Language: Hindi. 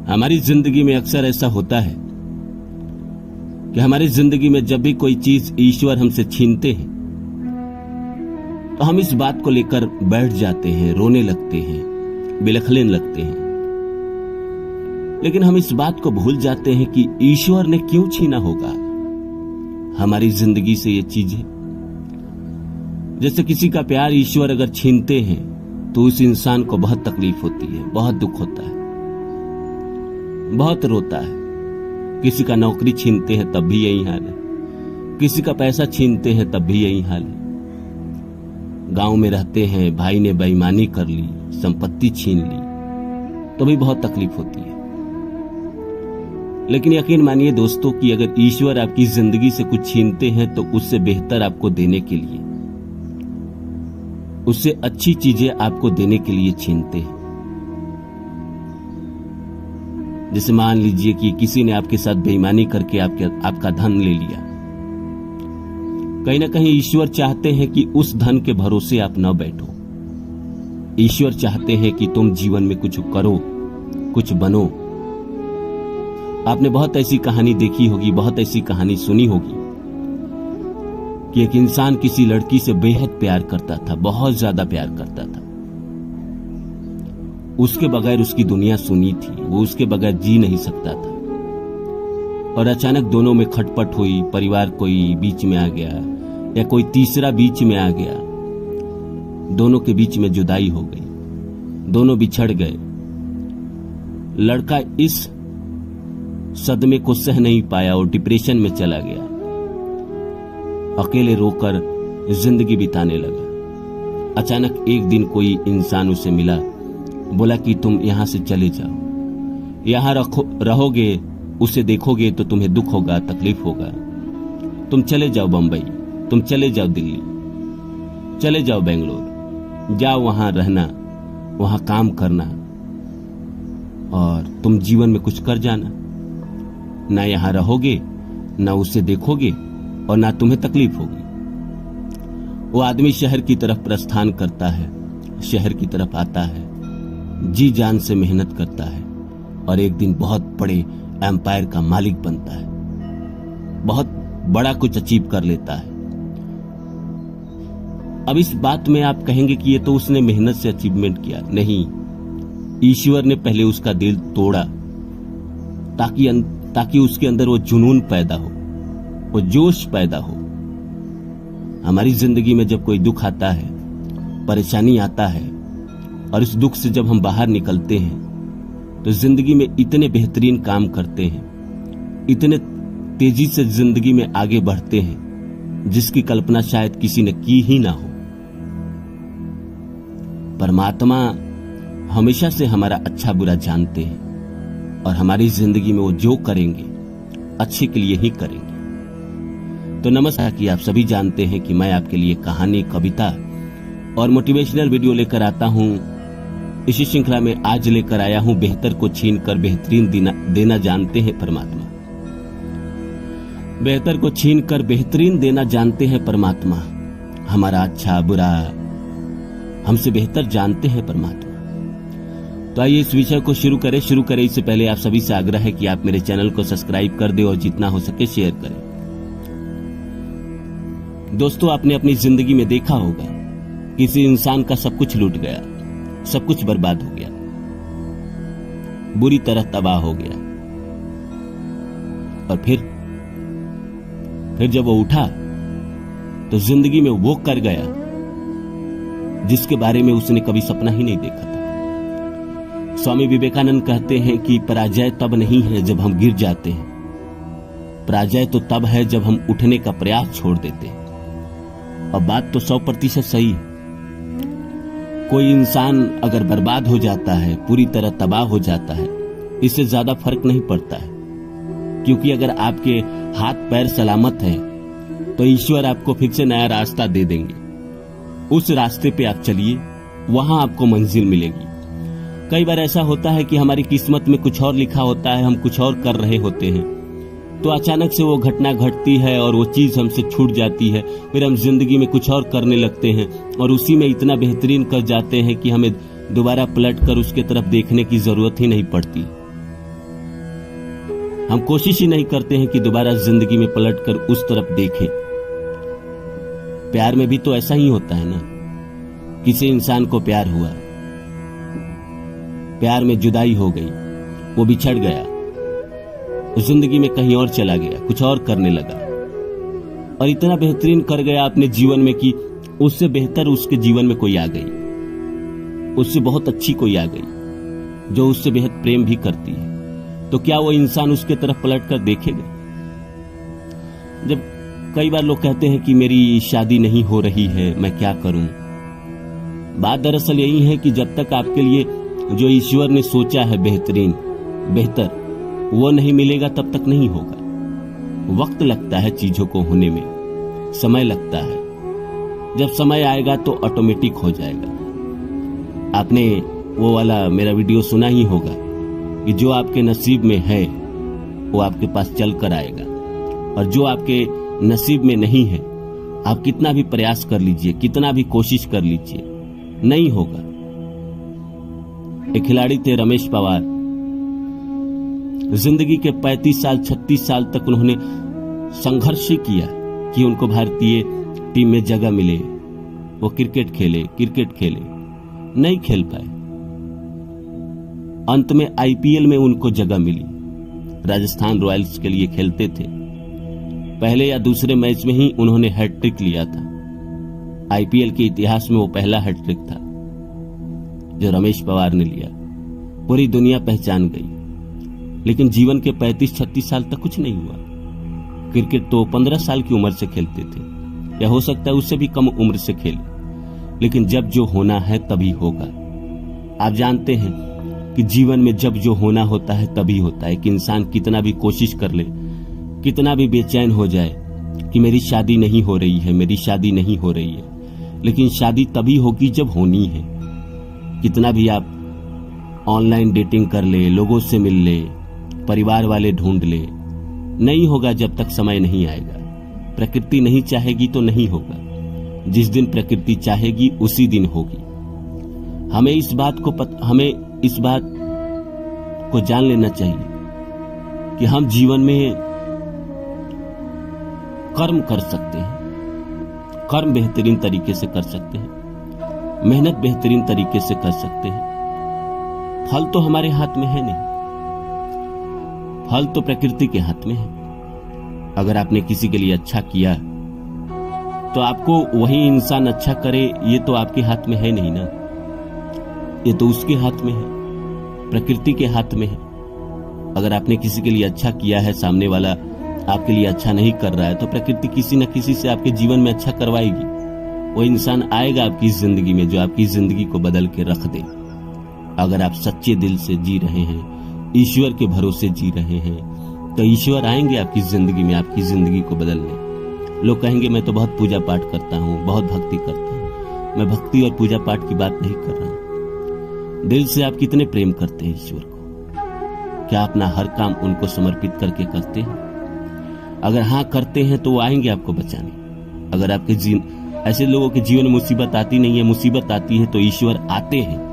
हमारी जिंदगी में अक्सर ऐसा होता है कि हमारी जिंदगी में जब भी कोई चीज ईश्वर हमसे छीनते हैं तो हम इस बात को लेकर बैठ जाते हैं, रोने लगते हैं, बिलखने लगते हैं। लेकिन हम इस बात को भूल जाते हैं कि ईश्वर ने क्यों छीना होगा हमारी जिंदगी से ये चीजें। जैसे किसी का प्यार ईश्वर अगर छीनते हैं तो उस इंसान को बहुत तकलीफ होती है, बहुत दुख होता है, बहुत रोता है। किसी का नौकरी छीनते हैं तब भी यही हाल है, किसी का पैसा छीनते हैं तब भी यही हाल है। गांव में रहते हैं, भाई ने बेईमानी कर ली, संपत्ति छीन ली तो भी बहुत तकलीफ होती है। लेकिन यकीन मानिए दोस्तों कि अगर ईश्वर आपकी जिंदगी से कुछ छीनते हैं तो उससे बेहतर आपको देने के लिए, उससे अच्छी चीजें आपको देने के लिए छीनते हैं। जैसे मान लीजिए कि किसी ने आपके साथ बेईमानी करके आपका धन ले लिया। कहीं ना कहीं ईश्वर चाहते हैं कि उस धन के भरोसे आप न बैठो। ईश्वर चाहते हैं कि तुम जीवन में कुछ करो, कुछ बनो। आपने बहुत ऐसी कहानी देखी होगी, बहुत ऐसी कहानी सुनी होगी कि एक इंसान किसी लड़की से बेहद प्यार करता था, बहुत ज्यादा प्यार करता था। उसके बगैर उसकी दुनिया सुनी थी, वो उसके बगैर जी नहीं सकता था। और अचानक दोनों में खटपट हुई, परिवार कोई बीच में आ गया या कोई तीसरा बीच में आ गया, दोनों के बीच में जुदाई हो गई, दोनों बिछड़ गए। लड़का इस सदमे को सह नहीं पाया और डिप्रेशन में चला गया, अकेले रोकर जिंदगी बिताने लगा। अचानक एक दिन कोई इंसान उसे मिला, बोला कि तुम यहां से चले जाओ, यहां रहोगे, उसे देखोगे तो तुम्हें दुख होगा, तकलीफ होगा। तुम चले जाओ बंबई, तुम चले जाओ दिल्ली, चले जाओ बेंगलोर, जाओ वहां रहना, वहां काम करना और तुम जीवन में कुछ कर जाना। ना यहां रहोगे, ना उसे देखोगे और ना तुम्हें तकलीफ होगी। वो आदमी शहर की तरफ प्रस्थान करता है, शहर की तरफ आता है, जी जान से मेहनत करता है और एक दिन बहुत बड़े एम्पायर का मालिक बनता है, बहुत बड़ा कुछ अचीव कर लेता है। अब इस बात में आप कहेंगे कि ये तो उसने मेहनत से अचीवमेंट किया। नहीं, ईश्वर ने पहले उसका दिल तोड़ा ताकि उसके अंदर वो जुनून पैदा हो, वो जोश पैदा हो। हमारी जिंदगी में जब कोई दुख आता है, परेशानी आता है और इस दुख से जब हम बाहर निकलते हैं तो जिंदगी में इतने बेहतरीन काम करते हैं, इतने तेजी से जिंदगी में आगे बढ़ते हैं जिसकी कल्पना शायद किसी ने की ही ना हो। परमात्मा हमेशा से हमारा अच्छा बुरा जानते हैं और हमारी जिंदगी में वो जो करेंगे अच्छे के लिए ही करेंगे। तो नमस्कार कि आप सभी जानते हैं कि मैं आपके लिए कहानी, कविता और मोटिवेशनल वीडियो लेकर आता हूं। इसी श्रृंखला में आज लेकर आया हूं बेहतर को छीन कर बेहतरीन देना जानते हैं परमात्मा। बेहतर को छीन कर बेहतरीन देना जानते हैं परमात्मा। हमारा अच्छा बुरा हमसे बेहतर जानते हैं परमात्मा। तो आइए इस विषय को शुरू करें। इससे पहले आप सभी से आग्रह है कि आप मेरे चैनल को सब्सक्राइब कर दें और जितना हो सके शेयर करें। दोस्तों, आपने अपनी जिंदगी में देखा होगा किसी इंसान का सब कुछ लूट गया, सब कुछ बर्बाद हो गया, बुरी तरह तबाह हो गया और फिर जब वो उठा तो जिंदगी में वो कर गया जिसके बारे में उसने कभी सपना ही नहीं देखा था। स्वामी विवेकानंद कहते हैं कि पराजय तब नहीं है जब हम गिर जाते हैं, पराजय तो तब है जब हम उठने का प्रयास छोड़ देते हैं। और बात तो 100% सही है। कोई इंसान अगर बर्बाद हो जाता है, पूरी तरह तबाह हो जाता है, इससे ज्यादा फर्क नहीं पड़ता है, क्योंकि अगर आपके हाथ पैर सलामत है तो ईश्वर आपको फिर से नया रास्ता दे देंगे। उस रास्ते पे आप चलिए, वहां आपको मंजिल मिलेगी। कई बार ऐसा होता है कि हमारी किस्मत में कुछ और लिखा होता है, हम कुछ और कर रहे होते हैं, तो अचानक से वो घटना घटती है और वो चीज हमसे छूट जाती है। फिर हम जिंदगी में कुछ और करने लगते हैं और उसी में इतना बेहतरीन कर जाते हैं कि हमें दोबारा पलट कर उसके तरफ देखने की जरूरत ही नहीं पड़ती। हम कोशिश ही नहीं करते हैं कि दोबारा जिंदगी में पलटकर उस तरफ देखें। प्यार में भी तो ऐसा ही होता है ना। किसी इंसान को प्यार हुआ, प्यार में जुदाई हो गई, वो बिछड़ गया, उस जिंदगी में कहीं और चला गया, कुछ और करने लगा और इतना बेहतरीन कर गया अपने जीवन में कि उससे बेहतर उसके जीवन में कोई आ गई, उससे बहुत अच्छी कोई आ गई जो उससे बेहद प्रेम भी करती है। तो क्या वो इंसान उसके तरफ पलट कर देखेगा? जब कई बार लोग कहते हैं कि मेरी शादी नहीं हो रही है, मैं क्या करूं? बात दरअसल यही है कि जब तक आपके लिए जो ईश्वर ने सोचा है बेहतरीन, बेहतर, वो नहीं मिलेगा तब तक नहीं होगा। वक्त लगता है चीजों को होने में, समय लगता है। जब समय आएगा तो ऑटोमेटिक हो जाएगा। आपने वो वाला मेरा वीडियो सुना ही होगा कि जो आपके नसीब में है वो आपके पास चल कर आएगा, और जो आपके नसीब में नहीं है, आप कितना भी प्रयास कर लीजिए, कितना भी कोशिश कर लीजिए, नहीं होगा। एक खिलाड़ी थे रमेश पवार। जिंदगी के 35 साल 36 साल तक उन्होंने संघर्ष किया कि उनको भारतीय टीम में जगह मिले, वो क्रिकेट खेले, नहीं खेल पाए। अंत में आईपीएल में उनको जगह मिली। राजस्थान रॉयल्स के लिए खेलते थे। पहले या दूसरे मैच में ही उन्होंने हैट्रिक लिया था। आईपीएल के इतिहास में वो पहला हैट्रिक था जो रमेश पवार ने लिया। पूरी दुनिया पहचान गई। लेकिन जीवन के 35-36 साल तक कुछ नहीं हुआ। क्रिकेट तो 15 साल की उम्र से खेलते थे, या हो सकता है उससे भी कम उम्र से खेले। लेकिन जब जो होना है तभी होगा। आप जानते हैं कि जीवन में जब जो होना होता है तभी होता है। कि इंसान कितना भी कोशिश कर ले, कितना भी बेचैन हो जाए कि मेरी शादी नहीं हो रही है, मेरी शादी नहीं हो रही है, लेकिन शादी तभी होगी जब होनी है। कितना भी आप ऑनलाइन डेटिंग कर ले, लोगों से मिल ले, परिवार वाले ढूंढ ले, नहीं होगा जब तक समय नहीं आएगा। प्रकृति नहीं चाहेगी तो नहीं होगा। जिस दिन प्रकृति चाहेगी उसी दिन होगी। हमें इस बात को जान लेना चाहिए कि हम जीवन में कर्म कर सकते हैं। कर्म बेहतरीन तरीके से कर सकते हैं, मेहनत बेहतरीन तरीके से कर सकते हैं। फल तो हमारे हाथ में है नहीं, फल तो प्रकृति के हाथ में है। अगर आपने किसी के लिए अच्छा किया तो आपको वही इंसान अच्छा करे, ये तो आपके हाथ में है नहीं ना। ये तो उसके हाथ में है, प्रकृति के हाथ में है। अगर आपने किसी के लिए अच्छा किया है, सामने वाला आपके लिए अच्छा नहीं कर रहा है, तो प्रकृति किसी न किसी से आपके जीवन में अच्छा करवाएगी। वो इंसान आएगा आपकी जिंदगी में जो आपकी जिंदगी को बदल के रख दे। अगर आप सच्चे दिल से जी रहे हैं, ईश्वर के भरोसे जी रहे हैं, तो ईश्वर आएंगे आपकी जिंदगी में, आपकी जिंदगी को बदलने। लोग कहेंगे मैं तो बहुत पूजा पाठ करता हूँ, बहुत भक्ति करता हूँ। मैं भक्ति और पूजा पाठ की बात नहीं कर रहा हूँ। दिल से आप कितने प्रेम करते हैं ईश्वर को? क्या अपना हर काम उनको समर्पित करके करते हैं? अगर हाँ करते हैं तो वो आएंगे आपको बचाने। अगर आपके ऐसे लोगों के जीवन में मुसीबत आती नहीं है, मुसीबत आती है तो ईश्वर आते हैं।